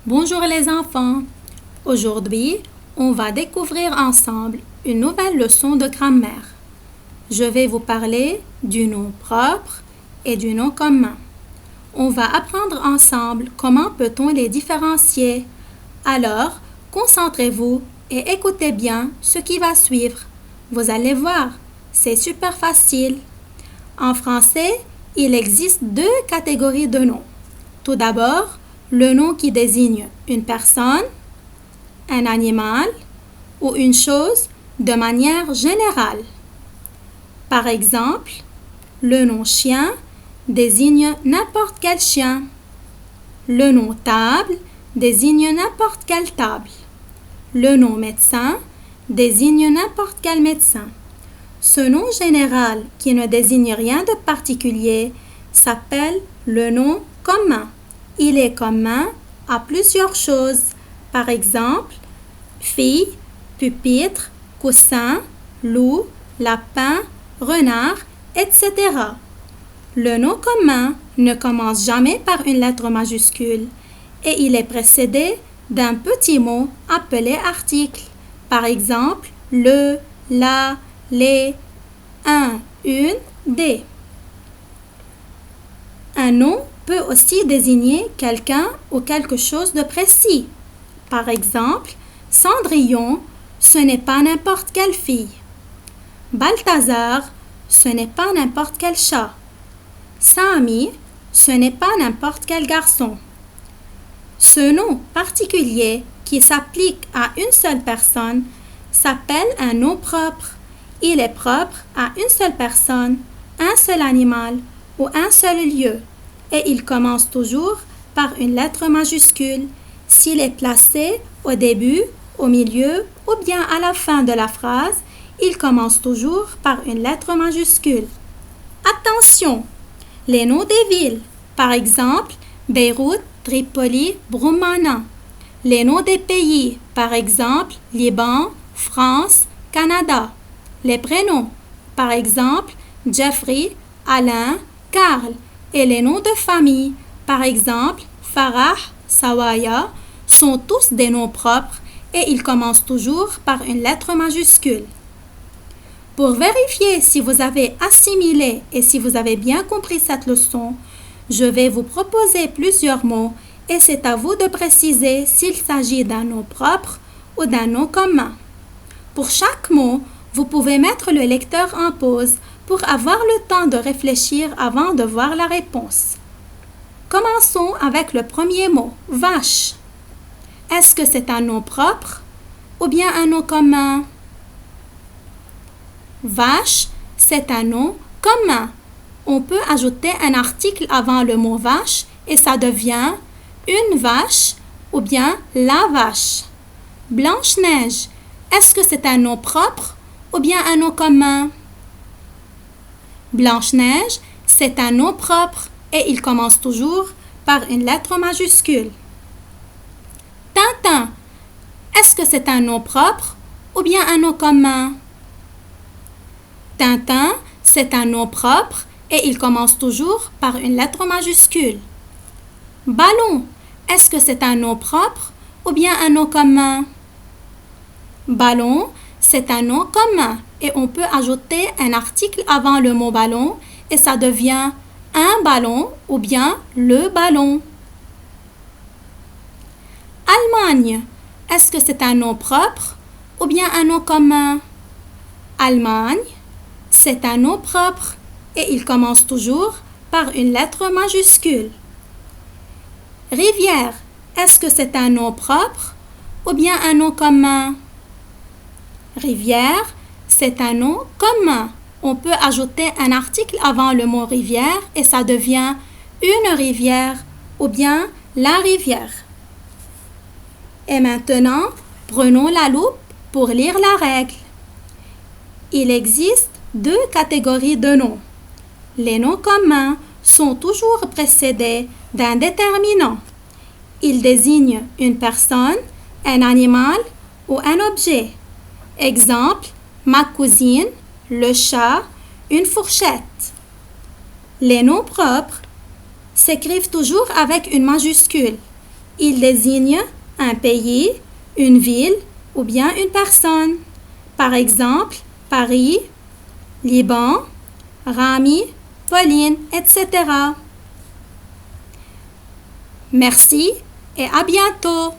Bonjour les enfants. Aujourd'hui, on va découvrir ensemble une nouvelle leçon de grammaire. Je vais vous parler du nom propre et du nom commun. On va apprendre ensemble comment peut-on les différencier. Alors, concentrez-vous et écoutez bien ce qui va suivre. Vous allez voir, c'est super facile. En français, il existe deux catégories de noms. Tout d'abord, le nom qui désigne une personne, un animal ou une chose de manière générale. Par exemple, le nom chien désigne n'importe quel chien. Le nom table désigne n'importe quelle table. Le nom médecin désigne n'importe quel médecin. Ce nom général qui ne désigne rien de particulier s'appelle le nom commun. Il est commun à plusieurs choses. Par exemple, fille, pupitre, coussin, loup, lapin, renard, etc. Le nom commun ne commence jamais par une lettre majuscule et il est précédé d'un petit mot appelé article. Par exemple, le, la, les, un, une, des. Un nom peut aussi désigner quelqu'un ou quelque chose de précis. Par exemple, Cendrillon, ce n'est pas n'importe quelle fille. Balthazar, ce n'est pas n'importe quel chat. Sami, ce n'est pas n'importe quel garçon. Ce nom particulier qui s'applique à une seule personne s'appelle un nom propre. Il est propre à une seule personne, un seul animal ou un seul lieu et il commence toujours par une lettre majuscule s'il est placé au début, au milieu ou bien à la fin de la phrase. Il commence toujours par une lettre majuscule. Attention! Les noms des villes, par exemple, Beyrouth, Tripoli, Broumana. Les noms des pays, par exemple, Liban, France, Canada. Les prénoms, par exemple, Jeffrey, Alain, Karl. Et les noms de famille, par exemple, Farah, Sawaya, sont tous des noms propres et ils commencent toujours par une lettre majuscule. Pour vérifier si vous avez assimilé et si vous avez bien compris cette leçon, je vais vous proposer plusieurs mots et c'est à vous de préciser s'il s'agit d'un nom propre ou d'un nom commun. Pour chaque mot, vous pouvez mettre le lecteur en pause pour avoir le temps de réfléchir avant de voir la réponse. Commençons avec le premier mot, vache. Est-ce que c'est un nom propre ou bien un nom commun? Vache, c'est un nom commun. On peut ajouter un article avant le mot vache et ça devient une vache ou bien la vache. Blanche-Neige, est-ce que c'est un nom propre ou bien un nom commun? Blanche-Neige, c'est un nom propre et il commence toujours par une lettre majuscule. Tintin, est-ce que c'est un nom propre ou bien un nom commun? Tintin, c'est un nom propre et il commence toujours par une lettre majuscule. Ballon, est-ce que c'est un nom propre ou bien un nom commun? Ballon, c'est un nom commun et on peut ajouter un article avant le mot ballon et ça devient un ballon ou bien le ballon. Allemagne, est-ce que c'est un nom propre ou bien un nom commun? Allemagne, c'est un nom propre et il commence toujours par une lettre majuscule. Rivière, est-ce que c'est un nom propre ou bien un nom commun? Rivière, c'est un nom commun. On peut ajouter un article avant le mot rivière et ça devient une rivière ou bien la rivière. Et maintenant, prenons la loupe pour lire la règle. Il existe deux catégories de noms. Les noms communs sont toujours précédés d'un déterminant. Ils désignent une personne, un animal ou un objet. Exemple, ma cousine, le chat, une fourchette. Les noms propres s'écrivent toujours avec une majuscule Il désigne un pays, une ville ou bien une personne. Par exemple, Paris, Liban, Rami, Pauline, etc. Merci et à bientôt.